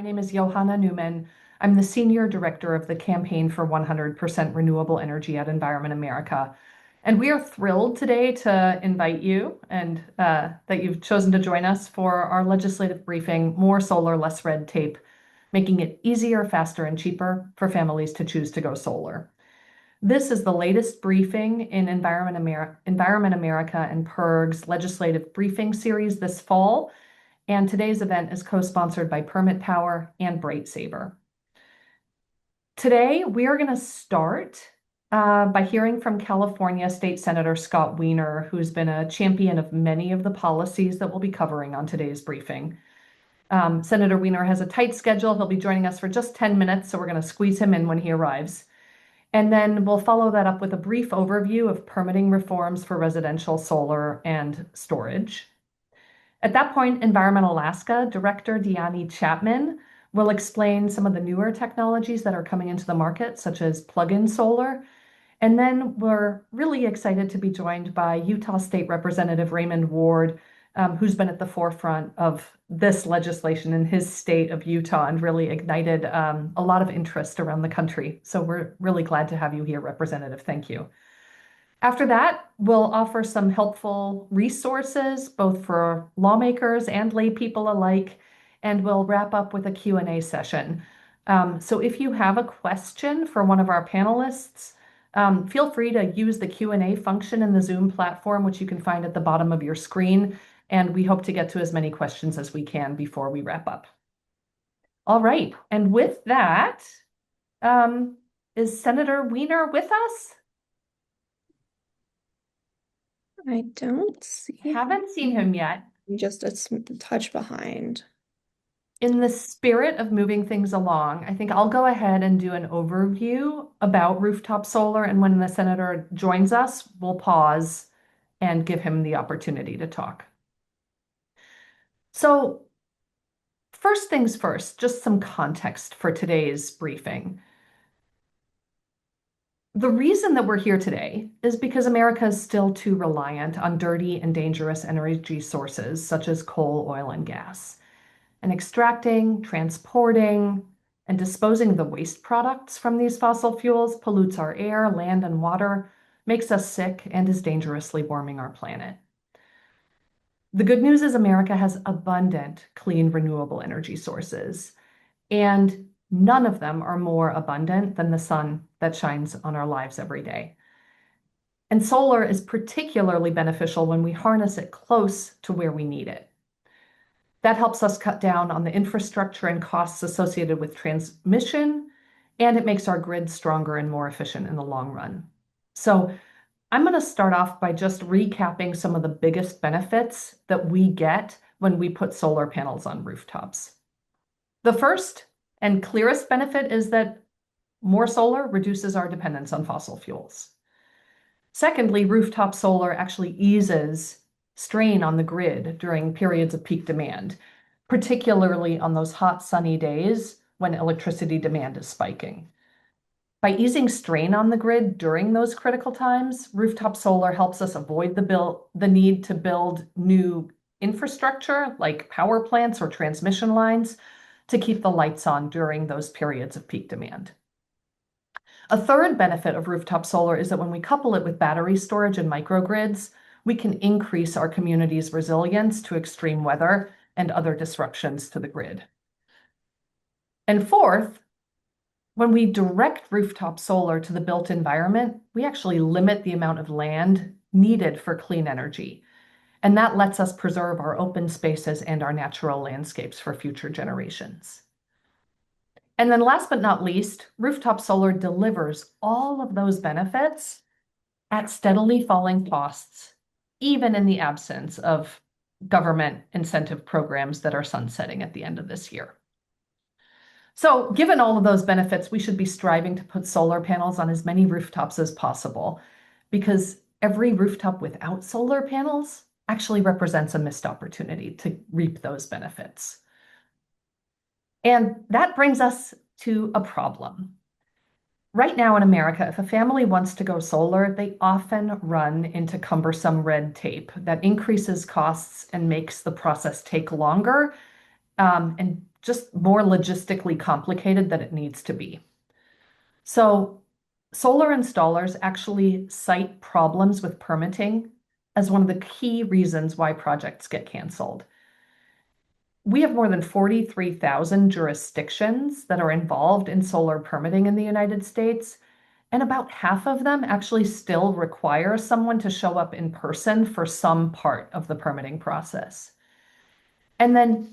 My name is Johanna Newman. I'm the Senior Director of the Campaign for 100% Renewable Energy at Environment America. And we are thrilled today to invite you and that you've chosen to join us for our legislative briefing, More Solar, Less Red Tape, making it easier, faster, and cheaper for families to choose to go solar. This is the latest briefing in Environment America and PIRG's legislative briefing series this fall, and today's event is co-sponsored by Permit Power and BrightSaber. Today, we are going to start by hearing from California State Senator Scott Wiener, who's been a champion of many of the policies that we'll be covering on today's briefing. Senator Wiener has a tight schedule. He'll be joining us for just 10 minutes, so we're going to squeeze him in when he arrives. And then we'll follow that up with a brief overview of permitting reforms for residential solar and storage. At that point, Environment Alaska Director Deanne Chapman will explain some of the newer technologies that are coming into the market, such as plug-in solar. And then we're really excited to be joined by Utah State Representative Raymond Ward, who's been at the forefront of this legislation in his state of Utah and really ignited a lot of interest around the country. So we're really glad to have you here, Representative. Thank you. After that, we'll offer some helpful resources, both for lawmakers and lay people alike, and we'll wrap up with a Q&A session. So if you have a question for one of our panelists, feel free to use the Q&A function in the Zoom platform, which you can find at the bottom of your screen, and we hope to get to as many questions as we can before we wrap up. All right, and with that, is Senator Wiener with us? I don't see him. Haven't seen him yet. Just a touch behind. In the spirit of moving things along, I think I'll go ahead and do an overview about rooftop solar, and when the senator joins us, we'll pause and give him the opportunity to talk. So first things first, just some context for today's briefing. The reason that we're here today is because America is still too reliant on dirty and dangerous energy sources such as coal, oil, and gas. And extracting, transporting, and disposing of the waste products from these fossil fuels pollutes our air, land, and water, makes us sick, and is dangerously warming our planet. The good news is America has abundant, clean, renewable energy sources, and none of them are more abundant than the sun that shines on our lives every day. And solar is particularly beneficial when we harness it close to where we need it. That helps us cut down on the infrastructure and costs associated with transmission, and it makes our grid stronger and more efficient in the long run. So I'm going to start off by just recapping some of the biggest benefits that we get when we put solar panels on rooftops. The first and clearest benefit is that more solar reduces our dependence on fossil fuels. Secondly, rooftop solar actually eases strain on the grid during periods of peak demand, particularly on those hot, sunny days when electricity demand is spiking. By easing strain on the grid during those critical times, rooftop solar helps us avoid the need to build new infrastructure like power plants or transmission lines to keep the lights on during those periods of peak demand. A third benefit of rooftop solar is that when we couple it with battery storage and microgrids, we can increase our community's resilience to extreme weather and other disruptions to the grid. And fourth, when we direct rooftop solar to the built environment, we actually limit the amount of land needed for clean energy. And that lets us preserve our open spaces and our natural landscapes for future generations. And then last but not least, rooftop solar delivers all of those benefits at steadily falling costs, even in the absence of government incentive programs that are sunsetting at the end of this year. So given all of those benefits, we should be striving to put solar panels on as many rooftops as possible, because every rooftop without solar panels actually represents a missed opportunity to reap those benefits. And that brings us to a problem. Right now in America, if a family wants to go solar, they often run into cumbersome red tape that increases costs and makes the process take longer, and just more logistically complicated than it needs to be. So solar installers actually cite problems with permitting as one of the key reasons why projects get canceled. We have more than 43,000 jurisdictions that are involved in solar permitting in the United States, and about half of them actually still require someone to show up in person for some part of the permitting process. And then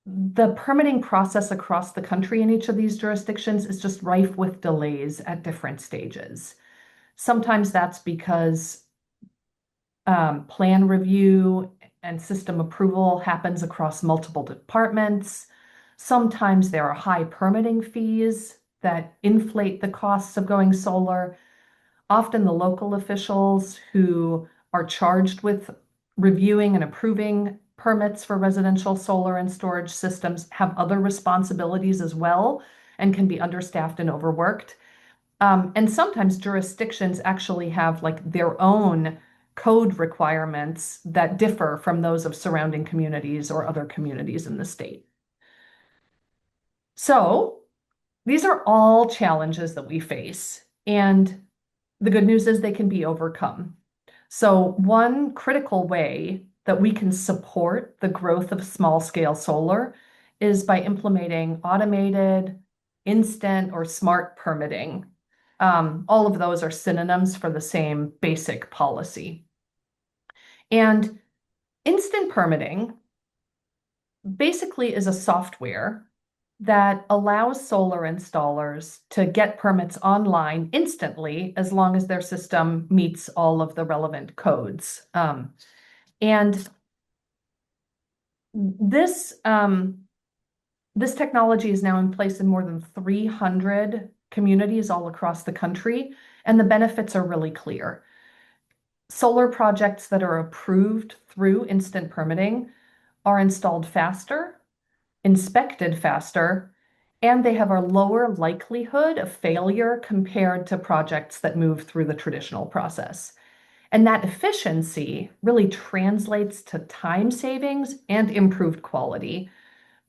the permitting process across the country in each of these jurisdictions is just rife with delays at different stages. Sometimes that's because plan review and system approval happens across multiple departments. Sometimes there are high permitting fees that inflate the costs of going solar. Often the local officials who are charged with reviewing and approving permits for residential solar and storage systems have other responsibilities as well and can be understaffed and overworked. And sometimes jurisdictions actually have like their own code requirements that differ from those of surrounding communities or other communities in the state. So these are all challenges that we face, and the good news is they can be overcome. So one critical way that we can support the growth of small scale solar is by implementing automated, instant, or smart permitting. All of those are synonyms for the same basic policy. And instant permitting basically is a software that allows solar installers to get permits online instantly as long as their system meets all of the relevant codes. And this technology is now in place in more than 300 communities all across the country, and the benefits are really clear. Solar projects that are approved through instant permitting are installed faster, inspected faster, and they have a lower likelihood of failure compared to projects that move through the traditional process. And that efficiency really translates to time savings and improved quality,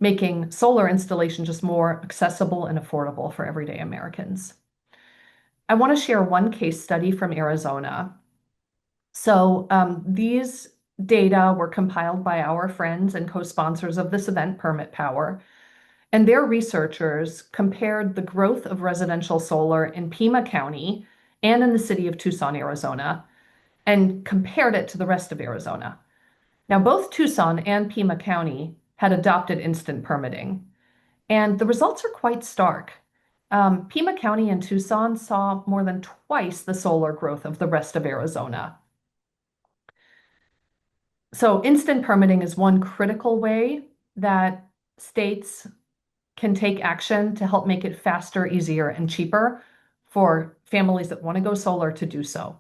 making solar installation just more accessible and affordable for everyday Americans. I want to share one case study from Arizona. So these data were compiled by our friends and co-sponsors of this event, Permit Power, and their researchers compared the growth of residential solar in Pima County and in the city of Tucson, Arizona, and compared it to the rest of Arizona. Now, both Tucson and Pima County had adopted instant permitting, and the results are quite stark. Pima County and Tucson saw more than twice the solar growth of the rest of Arizona. So instant permitting is one critical way that states can take action to help make it faster, easier, and cheaper for families that want to go solar to do so.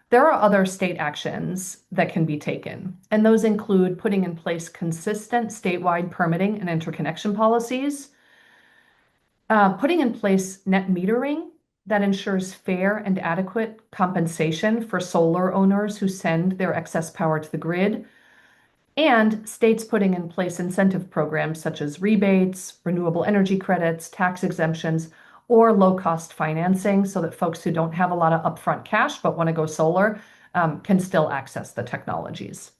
There are other state actions that can be taken, and those include putting in place consistent statewide permitting and interconnection policies, putting in place net metering that ensures fair and adequate compensation for solar owners who send their excess power to the grid, and states putting in place incentive programs such as rebates, renewable energy credits, tax exemptions, or low-cost financing so that folks who don't have a lot of upfront cash but want to go solar can still access the technologies.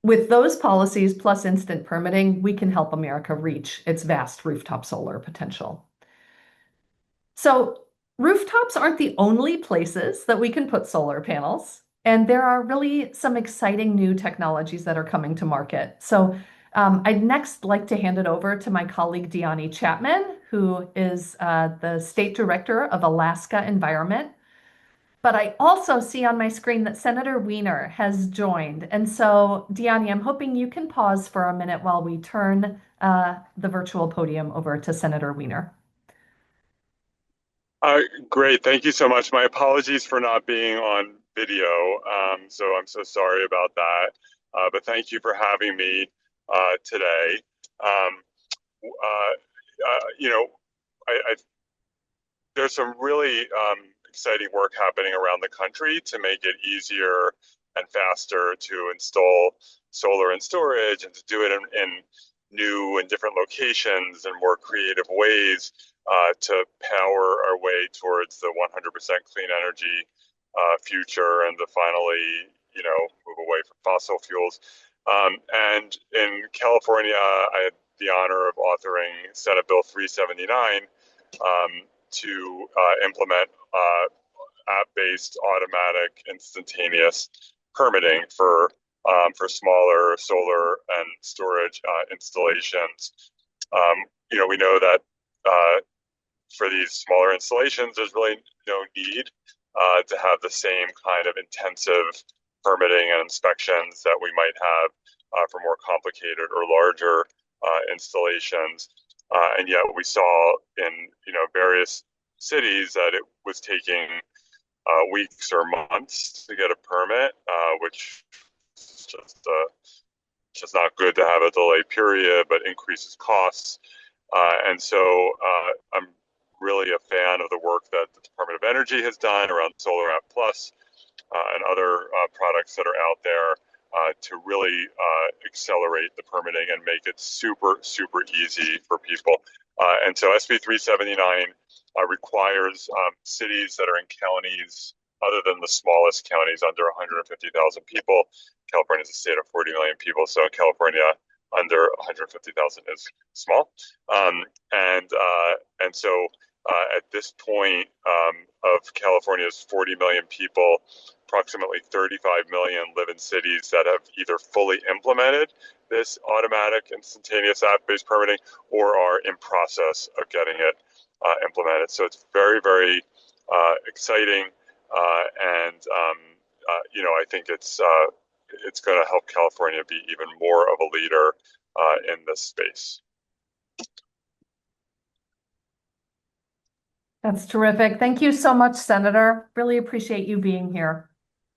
With those policies plus instant permitting, we can help America reach its vast rooftop solar potential. So rooftops aren't the only places that we can put solar panels, and there are really some exciting new technologies that are coming to market. So I'd next like to hand it over to my colleague Deani Chapman, who is the State Director of Alaska Environment. But I also see on my screen that Senator Wiener has joined. And so, Deani, I'm hoping you can pause for a minute while we turn the virtual podium over to Senator Wiener. Great. Thank you so much. My apologies for not being on video. So I'm so sorry about that. But thank you for having me today. You know, there's some really exciting work happening around the country to make it easier and faster to install solar and storage and to do it in new and different locations and more creative ways to power our way towards the 100% clean energy future and to finally, move away from fossil fuels. And in California, I had the honor of authoring Senate Bill 379 to implement app-based automatic instantaneous permitting for smaller solar and storage installations. We know that for these smaller installations, there's really no need to have the same kind of intensive permitting and inspections that we might have for more complicated or larger installations. And yet we saw in various cities that it was taking weeks or months to get a permit, which is just not good to have a delay period, but increases costs. And so I'm really a fan of the work that the Department of Energy has done around Solar App Plus and other products that are out there to really accelerate the permitting and make it super, super easy for people. And so SB 379 requires cities that are in counties other than the smallest counties under 150,000 people. California is a state of 40 million people, so California under 150,000 is small. And so at this point of California's 40 million people, approximately 35 million live in cities that have either fully implemented this automatic instantaneous app-based permitting or are in process of getting it implemented. So it's very, very exciting, and I think it's going to help California be even more of a leader in this space. That's terrific. Thank you so much, Senator. Really appreciate you being here.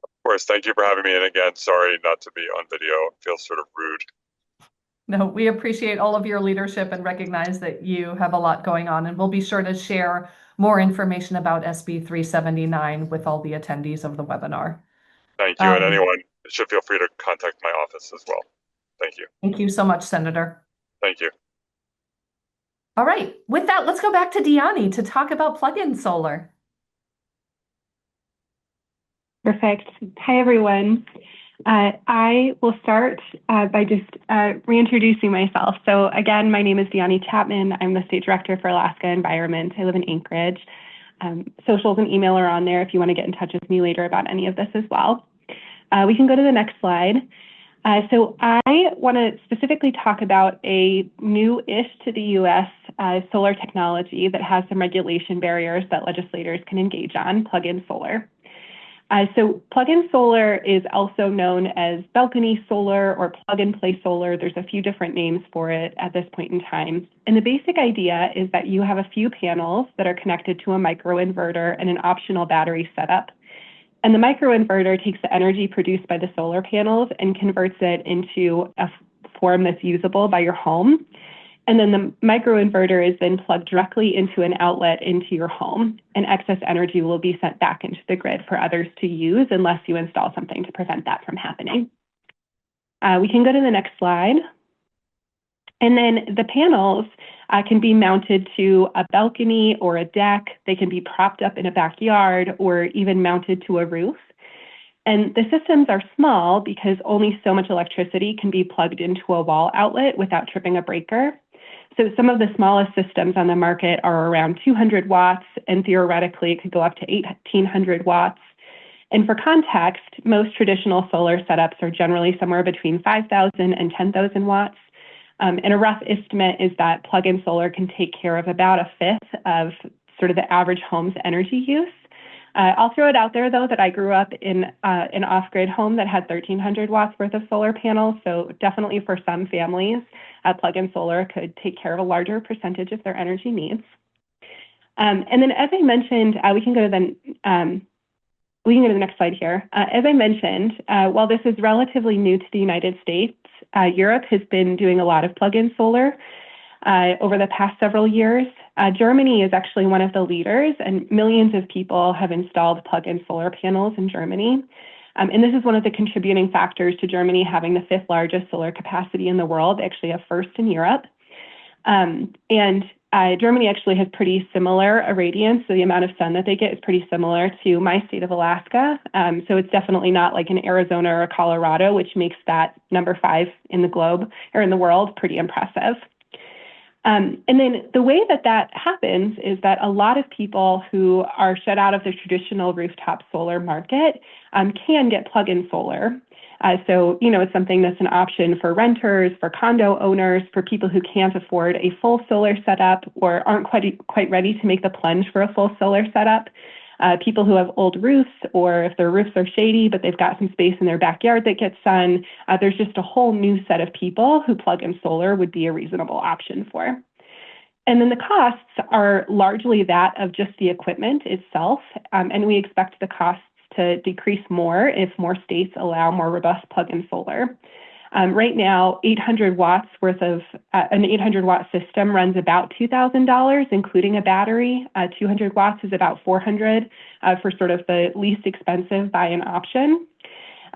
Of course, thank you for having me. And again, sorry not to be on video. It feels sort of rude. No, we appreciate all of your leadership and recognize that you have a lot going on. And we'll be sure to share more information about SB 379 with all the attendees of the webinar. Thank you. And anyone should feel free to contact my office as well. Thank you. Thank you so much, Senator. Thank you. All right. With that, let's go back to Diani to talk about plug-in solar. Perfect. Hi, everyone. I will start by just reintroducing myself. So again, my name is Diani Chapman. I'm the State Director for Alaska Environment. I live in Anchorage. Socials and email are on there if you want to get in touch with me later about any of this as well. We can go to the next slide. So I want to specifically talk about a new-ish to the U.S. Solar technology that has some regulation barriers that legislators can engage on, plug-in solar. So plug-in solar is also known as balcony solar or plug-and-play solar. There's a few different names for it at this point in time. And the basic idea is that you have a few panels that are connected to a microinverter and an optional battery setup. And the microinverter takes the energy produced by the solar panels and converts it into a form that's usable by your home. And then the microinverter is then plugged directly into an outlet into your home, and excess energy will be sent back into the grid for others to use unless you install something to prevent that from happening. We can go to the next slide. And then the panels can be mounted to a balcony or a deck. They can be propped up in a backyard or even mounted to a roof. And the systems are small because only so much electricity can be plugged into a wall outlet without tripping a breaker. So some of the smallest systems on the market are around 200 watts, and theoretically it could go up to 1,800 watts. And for context, most traditional solar setups are generally somewhere between 5,000 and 10,000 watts. And a rough estimate is that plug-in solar can take care of about a fifth of sort of the average home's energy use. I'll throw it out there, though, that I grew up in an off-grid home that had 1,300 watts worth of solar panels. So definitely for some families, plug-in solar could take care of a larger percentage of their energy needs. And then, as I mentioned, we can go to the next slide here. As I mentioned, while this is relatively new to the United States, Europe has been doing a lot of plug-in solar over the past several years. Germany is actually one of the leaders, and millions of people have installed plug-in solar panels in Germany. And this is one of the contributing factors to Germany having the 5th largest solar capacity in the world, actually a first in Europe. Germany actually has pretty similar irradiance, so the amount of sun that they get is pretty similar to my state of Alaska. So it's definitely not like in Arizona or Colorado, which makes that number 5 in the globe or in the world pretty impressive. And then the way that that happens is that a lot of people who are shut out of the traditional rooftop solar market can get plug-in solar. So, it's something that's an option for renters, for condo owners, for people who can't afford a full solar setup or aren't quite ready to make the plunge for a full solar setup. People who have old roofs, or if their roofs are shady, but they've got some space in their backyard that gets sun, there's just a whole new set of people who plug-in solar would be a reasonable option for. And then the costs are largely that of just the equipment itself, and we expect the costs to decrease more if more states allow more robust plug-in solar. Right now, 800 watts worth of an 800 watt system runs about $2,000, including a battery. 200 watts is about $400 for sort of the least expensive buy-in option.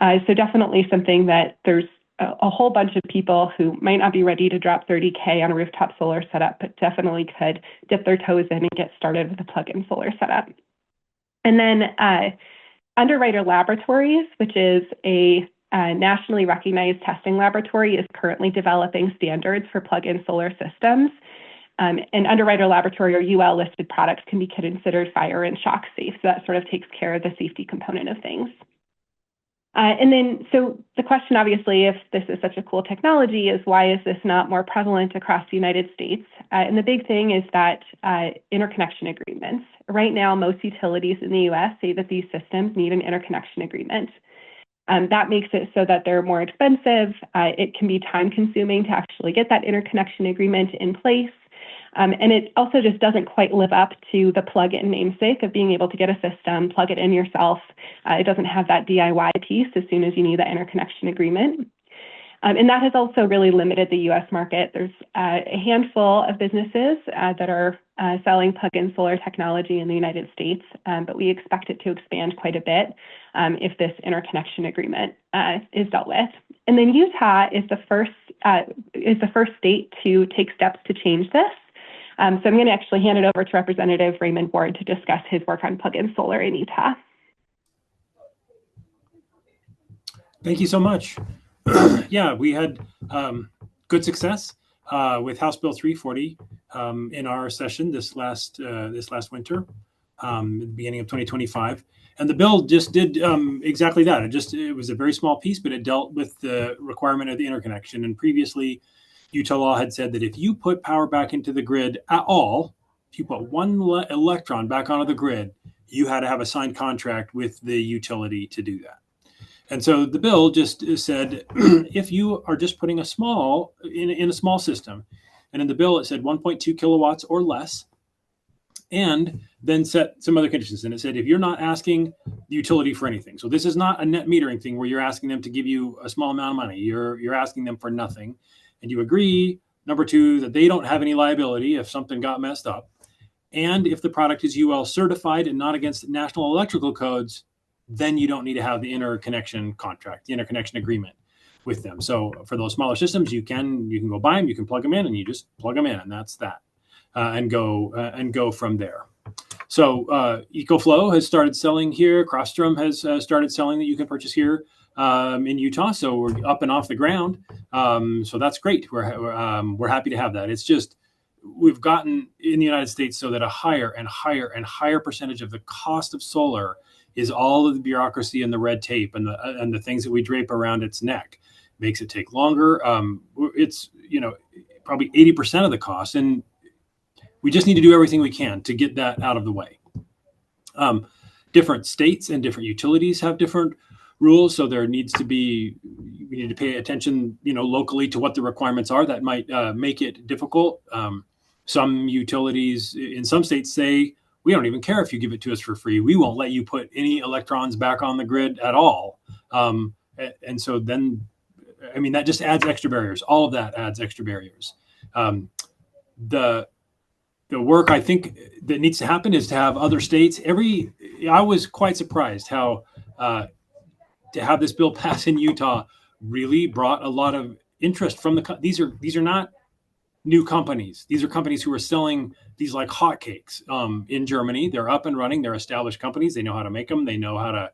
So definitely something that there's a whole bunch of people who might not be ready to drop $30K on a rooftop solar setup, but definitely could dip their toes in and get started with a plug-in solar setup. And then Underwriter Laboratories, which is a nationally recognized testing laboratory, is currently developing standards for plug-in solar systems. And Underwriter Laboratory or UL listed products can be considered fire and shock safe. So that sort of takes care of the safety component of things. And then, so the question, obviously, if this is such a cool technology, is why is this not more prevalent across the United States? And the big thing is that interconnection agreements. Right now, most utilities in the US say that these systems need an interconnection agreement. That makes it so that they're more expensive. It can be time consuming to actually get that interconnection agreement in place. And it also just doesn't quite live up to the plug-in namesake of being able to get a system, plug it in yourself. It doesn't have that DIY piece as soon as you need that interconnection agreement. And that has also really limited the US market. There's a handful of businesses that are selling plug-in solar technology in the United States, but we expect it to expand quite a bit if this interconnection agreement is dealt with. And then Utah is the first state to take steps to change this. So I'm going to actually hand it over to Representative Raymond Ward to discuss his work on plug-in solar in Utah. Thank you so much. Yeah, we had good success with House Bill 340 in our session this last winter, at the beginning of 2025. And the bill just did exactly that. It was a very small piece, but it dealt with the requirement of the interconnection. And previously, Utah law had said that if you put power back into the grid at all, if you put one electron back onto the grid, you had to have a signed contract with the utility to do that. And so the bill just said, if you are just putting a small system, and in the bill it said 1.2 kilowatts or less, and then set some other conditions. And it said, if you're not asking the utility for anything, so this is not a net metering thing where you're asking them to give you a small amount of money, you're asking them for nothing. And you agree, number 2, that they don't have any liability if something got messed up. And if the product is UL certified and not against national electrical codes, then you don't need to have the interconnection contract, the interconnection agreement with them. So for those smaller systems, you can go buy them, you can plug them in, and you just plug them in, and that's that, and go from there. So EcoFlow has started selling here. Crosstrom has started selling that you can purchase here in Utah. So we're up and off the ground. So that's great. We're happy to have that. It's just we've gotten in the United States so that a higher and higher and higher percentage of the cost of solar is all of the bureaucracy and the red tape and the things that we drape around its neck. Makes it take longer. It's probably 80% of the cost, and we just need to do everything we can to get that out of the way. Different states and different utilities have different rules, so we need to pay attention, locally to what the requirements are. That might make it difficult. Some utilities in some states say, we don't even care if you give it to us for free. We won't let you put any electrons back on the grid at all. And so then, that just adds extra barriers. All of that adds extra barriers. The work I think that needs to happen is to have other states. I was quite surprised how to have this bill pass in Utah really brought a lot of interest from these are not new companies. These are companies who are selling these like hotcakes in Germany. They're up and running. They're established companies. They know how to make them. They know how to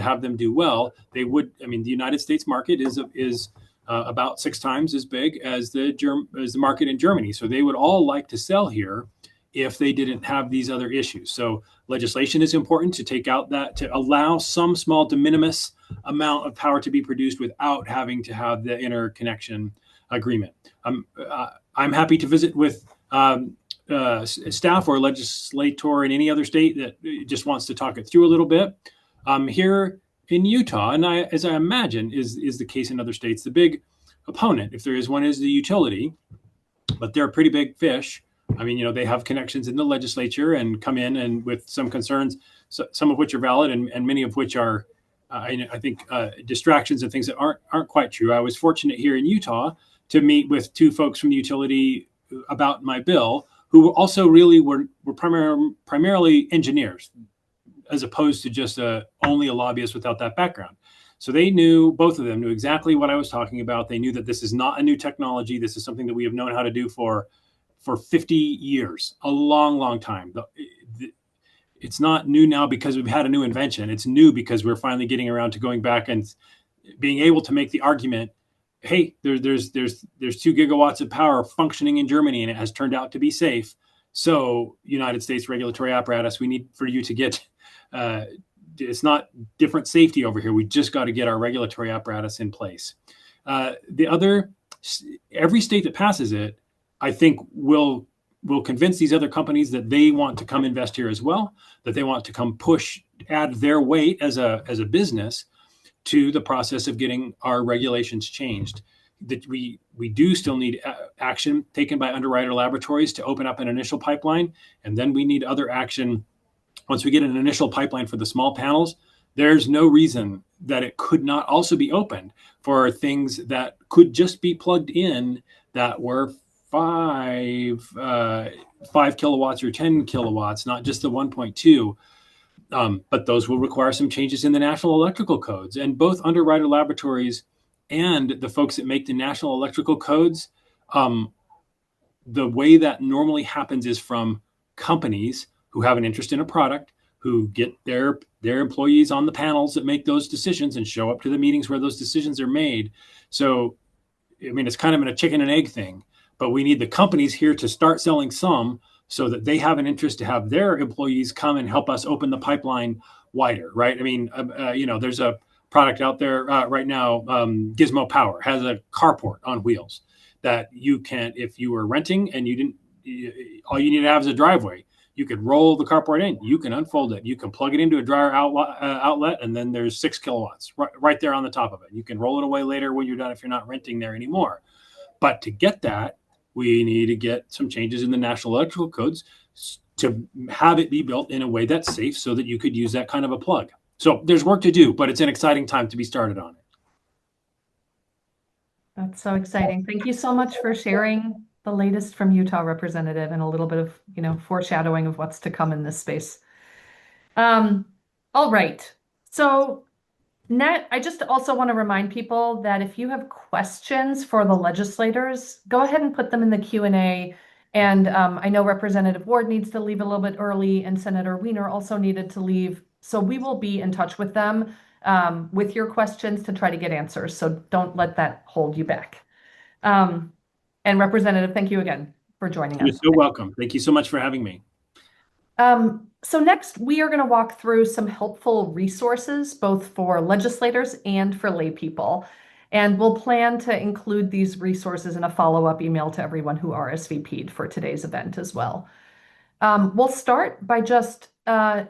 have them do well. They would. I mean, the United States market is about 6 times as big as the market in Germany. So they would all like to sell here if they didn't have these other issues. So legislation is important to take out to allow some small de minimis amount of power to be produced without having to have the interconnection agreement. I'm happy to visit with staff or legislator in any other state that just wants to talk it through a little bit. Here in Utah, and as I imagine is the case in other states, the big opponent, if there is one, is the utility, but they're a pretty big fish. I mean, they have connections in the legislature and come in and with some concerns, some of which are valid and many of which are, I think, distractions and things that aren't quite true. I was fortunate here in Utah to meet with 2 folks from the utility about my bill, who also really were primarily engineers, as opposed to just only a lobbyist without that background. So both of them knew exactly what I was talking about. They knew that this is not a new technology. This is something that we have known how to do for 50 years, a long, long time. It's not new now because we've had a new invention. It's new because we're finally getting around to going back and being able to make the argument, hey, there's 2 gigawatts of power functioning in Germany, and it has turned out to be safe. So United States regulatory apparatus, we need for you to get, it's not different safety over here. We just got to get our regulatory apparatus in place. Every state that passes it, I think will convince these other companies that they want to come invest here as well, that they want to come add their weight as a business to the process of getting our regulations changed. That we do still need action taken by Underwriter Laboratories to open up an initial pipeline, and then we need other action once we get an initial pipeline for the small panels. There's no reason that it could not also be opened for things that could just be plugged in that were 5 kilowatts or 10 kilowatts, not just the 1.2. But those will require some changes in the national electrical codes. And both Underwriter Laboratories and the folks that make the national electrical codes, the way that normally happens is from companies who have an interest in a product, who get their employees on the panels that make those decisions and show up to the meetings where those decisions are made. So, I mean, it's kind of a chicken and egg thing, but we need the companies here to start selling some so that they have an interest to have their employees come and help us open the pipeline wider, right? I mean, there's a product out there right now, Gizmo Power has a carport on wheels that you can, if you were renting and all you need to have is a driveway, you could roll the carport in, you can unfold it, you can plug it into a dryer outlet, and then there's 6 kilowatts right there on the top of it. You can roll it away later when you're done if you're not renting there anymore. But to get that, we need to get some changes in the national electrical codes to have it be built in a way that's safe so that you could use that kind of a plug. So there's work to do, but it's an exciting time to be started on it. That's so exciting. Thank you so much for sharing the latest from Utah, Representative, and a little bit of, foreshadowing of what's to come in this space. All right. So I just also want to remind people that if you have questions for the legislators, go ahead and put them in the Q&A. And I know Representative Ward needs to leave a little bit early, and Senator Wiener also needed to leave. So we will be in touch with them with your questions to try to get answers. So don't let that hold you back. And Representative, thank you again for joining us. You're so welcome. Thank you so much for having me. So next, we are going to walk through some helpful resources, both for legislators and for lay people. And we'll plan to include these resources in a follow-up email to everyone who RSVP'd for today's event as well. We'll start by just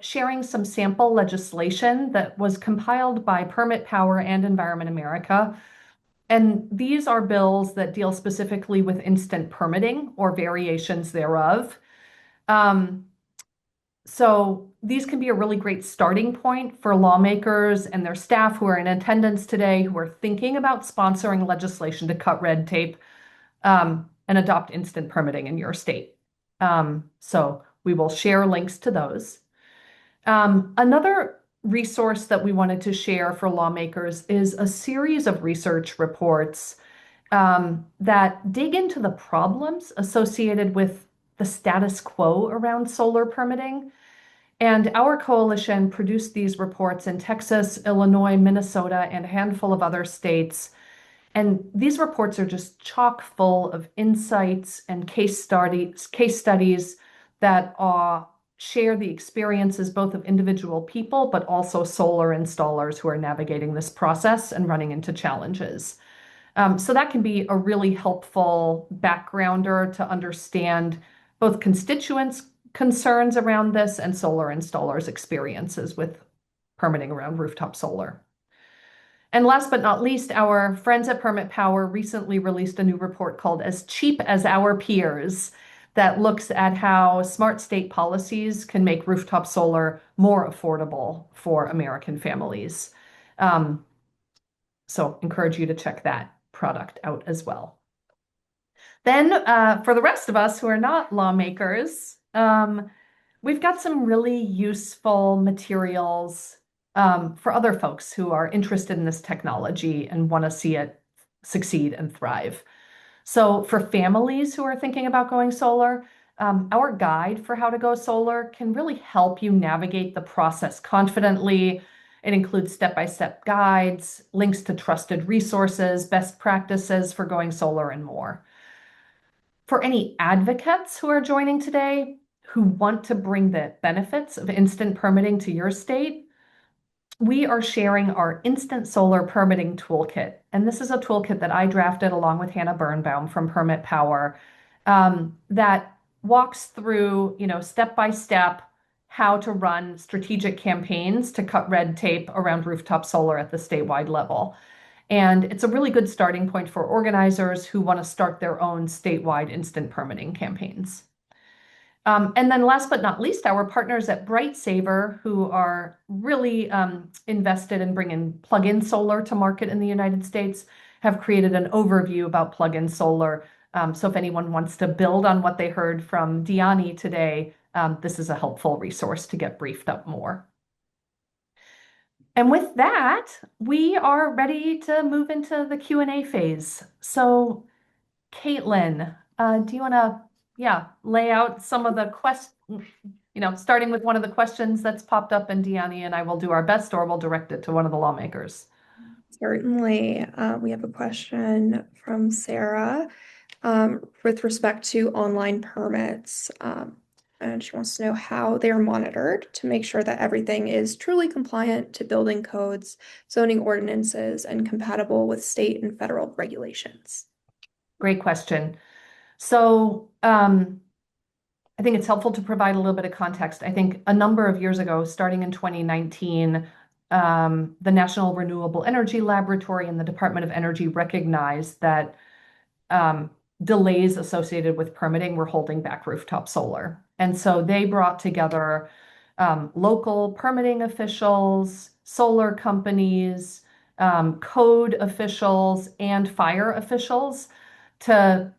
sharing some sample legislation that was compiled by Permit Power and Environment America. And these are bills that deal specifically with instant permitting or variations thereof. So these can be a really great starting point for lawmakers and their staff who are in attendance today, who are thinking about sponsoring legislation to cut red tape and adopt instant permitting in your state. So we will share links to those. Another resource that we wanted to share for lawmakers is a series of research reports that dig into the problems associated with the status quo around solar permitting. And our coalition produced these reports in Texas, Illinois, Minnesota, and a handful of other states. And these reports are just chock full of insights and case studies that share the experiences both of individual people, but also solar installers who are navigating this process and running into challenges. So that can be a really helpful backgrounder to understand both constituents' concerns around this and solar installers' experiences with permitting around rooftop solar. And last but not least, our friends at Permit Power recently released a new report called As Cheap as Our Peers that looks at how smart state policies can make rooftop solar more affordable for American families. So encourage you to check that product out as well. Then for the rest of us who are not lawmakers, we've got some really useful materials for other folks who are interested in this technology and want to see it succeed and thrive. So for families who are thinking about going solar, our guide for how to go solar can really help you navigate the process confidently. It includes step-by-step guides, links to trusted resources, best practices for going solar, and more. For any advocates who are joining today who want to bring the benefits of instant permitting to your state, we are sharing our Instant Solar Permitting Toolkit. And this is a toolkit that I drafted along with Hannah Birnbaum from Permit Power that walks through, step-by-step how to run strategic campaigns to cut red tape around rooftop solar at the statewide level. And it's a really good starting point for organizers who want to start their own statewide instant permitting campaigns. And then last but not least, our partners at BrightSaver, who are really invested in bringing plug-in solar to market in the United States, have created an overview about plug-in solar. So if anyone wants to build on what they heard from Diani today, this is a helpful resource to get briefed up more. And with that, we are ready to move into the Q&A phase. So Caitlin, do you want to lay out some of the questions, starting with one of the questions that's popped up, and Diani and I will do our best, or we'll direct it to one of the lawmakers. Certainly. We have a question from Sarah with respect to online permits. And she wants to know how they are monitored to make sure that everything is truly compliant to building codes, zoning ordinances, and compatible with state and federal regulations. Great question. So I think it's helpful to provide a little bit of context. I think a number of years ago, starting in 2019, the National Renewable Energy Laboratory and the Department of Energy recognized that delays associated with permitting were holding back rooftop solar. And so they brought together local permitting officials, solar companies, code officials, and fire officials to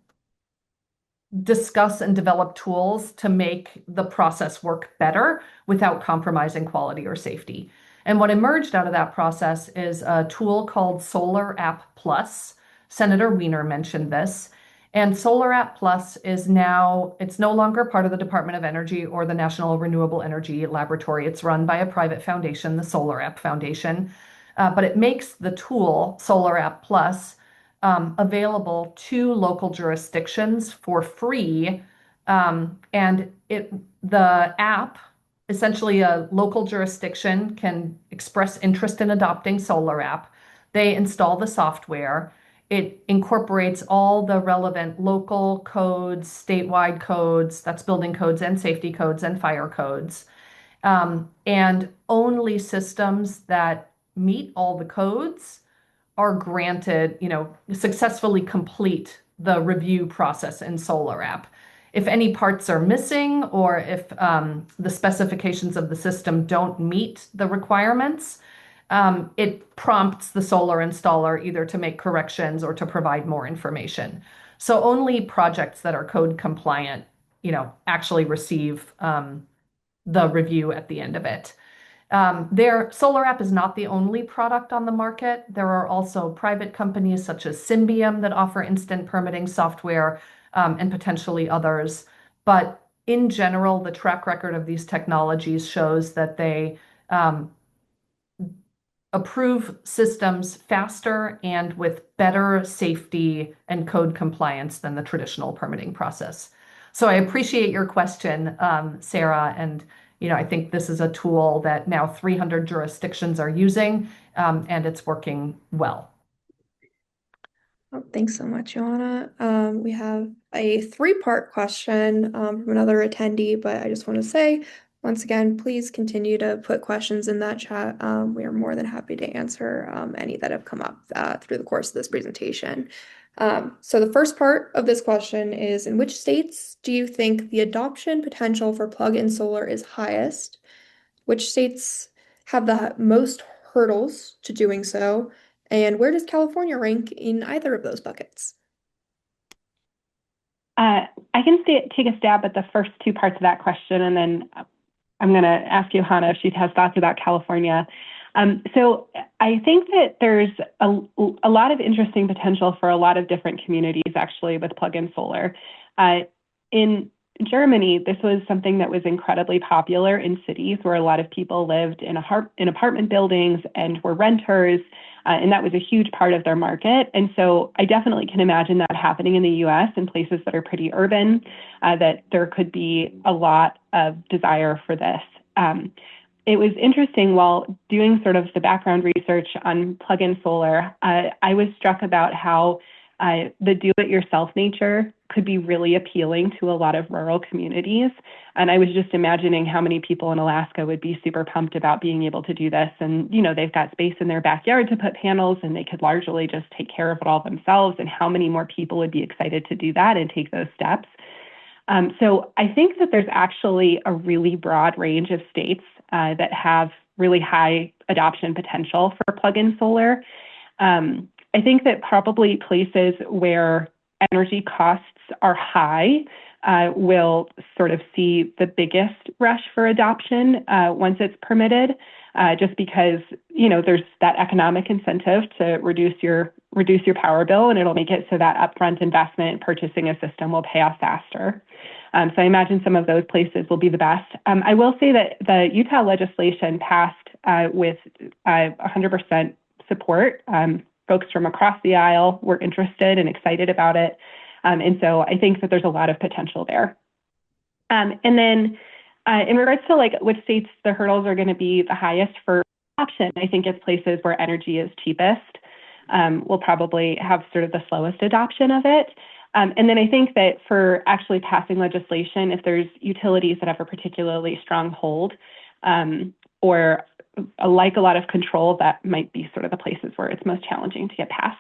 discuss and develop tools to make the process work better without compromising quality or safety. And what emerged out of that process is a tool called Solar App Plus. Senator Wiener mentioned this. And Solar App Plus it's no longer part of the Department of Energy or the National Renewable Energy Laboratory. It's run by a private foundation, the Solar App Foundation. But it makes the tool, Solar App Plus, available to local jurisdictions for free. And the app, essentially a local jurisdiction can express interest in adopting Solar App. They install the software. It incorporates all the relevant local codes, statewide codes, that's building codes and safety codes and fire codes. And only systems that meet all the codes are granted, successfully complete the review process in Solar App. If any parts are missing, or if the specifications of the system don't meet the requirements, it prompts the solar installer either to make corrections or to provide more information. So only projects that are code compliant, actually receive the review at the end of it. Their solar app is not the only product on the market. There are also private companies such as Symbium that offer instant permitting software, and potentially others. But in general, the track record of these technologies shows that they um, approve systems faster and with better safety and code compliance than the traditional permitting process. So I appreciate your question, Sarah, and I think this is a tool that now 300 jurisdictions are using, and it's working well. Oh, thanks so much, Joanna. We have a three-part question from another attendee, but I just want to say, once again, please continue to put questions in that chat. We are more than happy to answer any that have come up through the course of this presentation. So the first part of this question is, in which states do you think the adoption potential for plug-in solar is highest? Which states have the most hurdles to doing so? And where does California rank in either of those buckets? I can take a stab at the first two parts of that question, and then I'm going to ask Johanna if she has thoughts about California. So I think that there's a lot of interesting potential for a lot of different communities, actually, with plug-in solar. In Germany, this was something that was incredibly popular in cities where a lot of people lived in apartment buildings and were renters, and that was a huge part of their market. And so I definitely can imagine that happening in the US in places that are pretty urban, that there could be a lot of desire for this. It was interesting while doing sort of the background research on plug-in solar, I was struck about how the do-it-yourself nature could be really appealing to a lot of rural communities. And I was just imagining how many people in Alaska would be super pumped about being able to do this. And, they've got space in their backyard to put panels and they could largely just take care of it all themselves. And how many more people would be excited to do that and take those steps. So I think that there's actually a really broad range of states that have really high adoption potential for plug-in solar. I think that probably places where energy costs are high will sort of see the biggest rush for adoption once it's permitted, just because there's that economic incentive to reduce your power bill, and it'll make it so that upfront investment in purchasing a system will pay off faster. So I imagine some of those places will be the best. I will say that the Utah legislation passed with 100% support. Folks from across the aisle were interested and excited about it. And so I think that there's a lot of potential there. And then in regards to which states the hurdles are going to be the highest for adoption, I think it's places where energy is cheapest. Will probably have sort of the slowest adoption of it. And then I think that for actually passing legislation, if there's utilities that have a particularly strong hold or like a lot of control, that might be sort of the places where it's most challenging to get passed.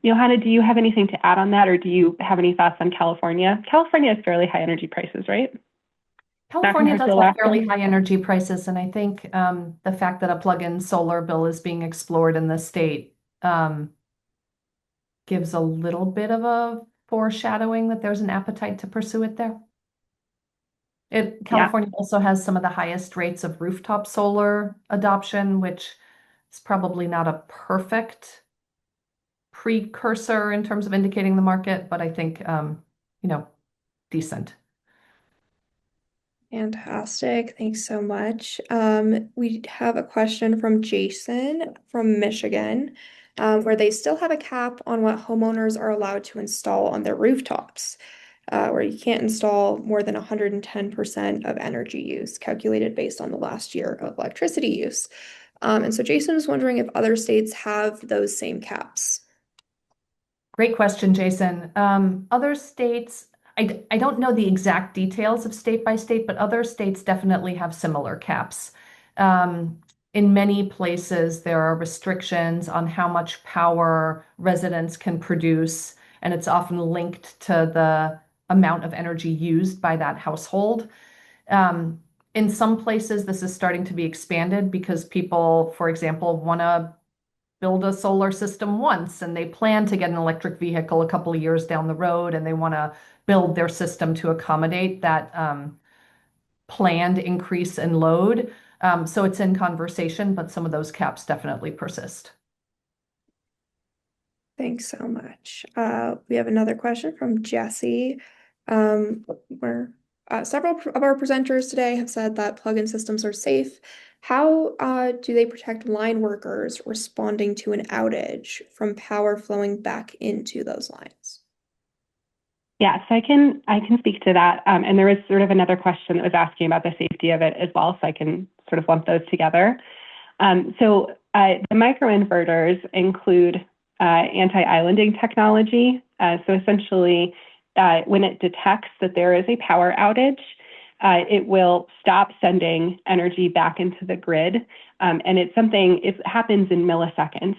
Johanna, do you have anything to add on that, or do you have any thoughts on California? California has fairly high energy prices, right? California does have fairly high energy prices, and I think the fact that a plug-in solar bill is being explored in the state gives a little bit of a foreshadowing that there's an appetite to pursue it there. California also has some of the highest rates of rooftop solar adoption, which is probably not a perfect precursor in terms of indicating the market, but I think, decent. Fantastic. Thanks so much. We have a question from Jason from Michigan, where they still have a cap on what homeowners are allowed to install on their rooftops, where you can't install more than 110% of energy use, calculated based on the last year of electricity use. And so Jason is wondering if other states have those same caps. Great question, Jason. Other states, I don't know the exact details of state by state, but other states definitely have similar caps. In many places, there are restrictions on how much power residents can produce, and it's often linked to the amount of energy used by that household. In some places, this is starting to be expanded because people, for example, want to build a solar system once and they plan to get an electric vehicle a couple of years down the road, and they want to build their system to accommodate that planned increase in load. So it's in conversation, but some of those caps definitely persist. Thanks so much. We have another question from Jesse. Where several of our presenters today have said that plug-in systems are safe. How do they protect line workers responding to an outage from power flowing back into those lines? Yeah, so I can speak to that. And there was sort of another question that was asking about the safety of it as well, so I can sort of lump those together. The microinverters include anti-islanding technology. So essentially, when it detects that there is a power outage, it will stop sending energy back into the grid. And it happens in milliseconds.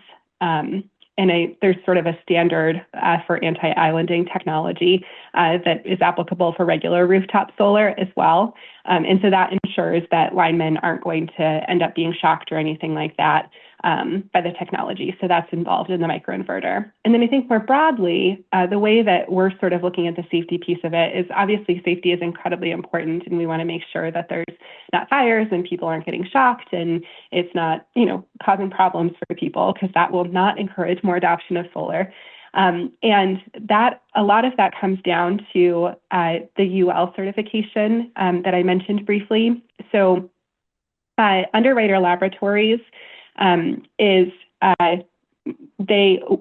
There's sort of a standard for anti-islanding technology that is applicable for regular rooftop solar as well. And so that ensures that linemen aren't going to end up being shocked or anything like that by the technology. So that's involved in the microinverter. And then I think more broadly, the way that we're sort of looking at the safety piece of it is obviously safety is incredibly important, and we want to make sure that there's not fires and people aren't getting shocked and it's not, causing problems for people, because that will not encourage more adoption of solar. And that a lot of that comes down to the UL certification that I mentioned briefly. So Underwriter Laboratories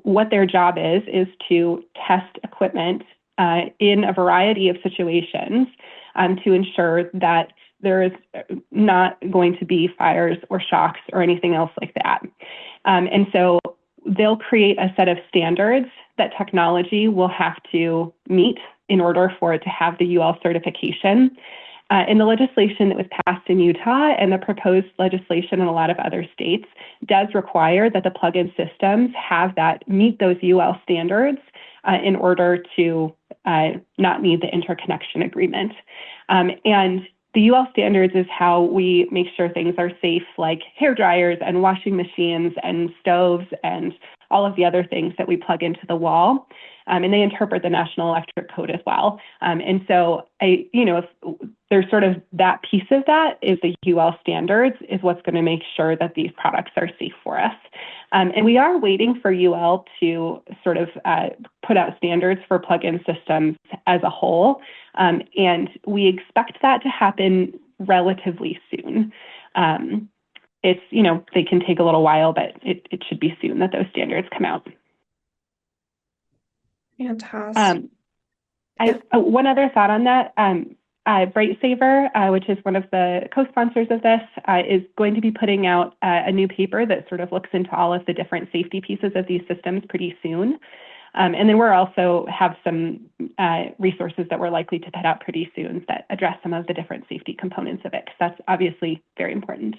what their job is to test equipment in a variety of situations to ensure that there is not going to be fires or shocks or anything else like that. And so they'll create a set of standards that technology will have to meet in order for it to have the UL certification. In the legislation that was passed in Utah and the proposed legislation in a lot of other states does require that the plug-in systems meet those UL standards in order to not need the interconnection agreement. And the UL standards is how we make sure things are safe, like hair dryers and washing machines and stoves and all of the other things that we plug into the wall. And they interpret the National Electric Code as well. And so, if there's sort of that piece of that is the UL standards is what's going to make sure that these products are safe for us. And we are waiting for UL to sort of put out standards for plug-in systems as a whole. And we expect that to happen relatively soon. They can take a little while, but it should be soon that those standards come out. Fantastic. One other thought on that. BrightSaver, which is one of the co-sponsors of this, is going to be putting out a new paper that sort of looks into all of the different safety pieces of these systems pretty soon. And then we're also have some resources that we're likely to put out pretty soon that address some of the different safety components of it, because that's obviously very important.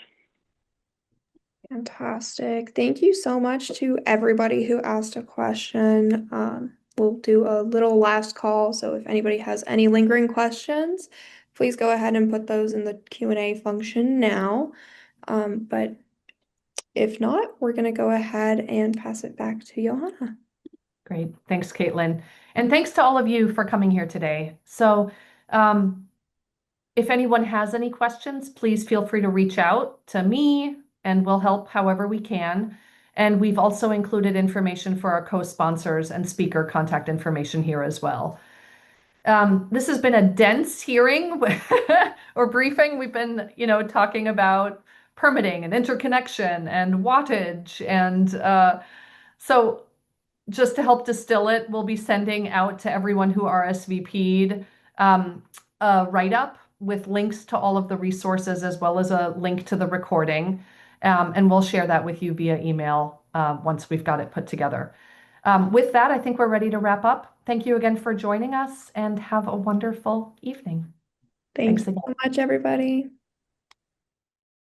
Fantastic. Thank you so much to everybody who asked a question. We'll do a little last call, so if anybody has any lingering questions, please go ahead and put those in the Q&A function now. But if not, we're going to go ahead and pass it back to Johanna. Great. Thanks, Caitlin. And thanks to all of you for coming here today. So if anyone has any questions, please feel free to reach out to me and we'll help however we can. And we've also included information for our co-sponsors and speaker contact information here as well. This has been a dense hearing or briefing. We've been, talking about permitting and interconnection and wattage. And so just to help distill it, we'll be sending out to everyone who RSVP'd a write-up with links to all of the resources as well as a link to the recording. And we'll share that with you via email once we've got it put together. With that, I think we're ready to wrap up. Thank you again for joining us and have a wonderful evening. Thanks so much, everybody.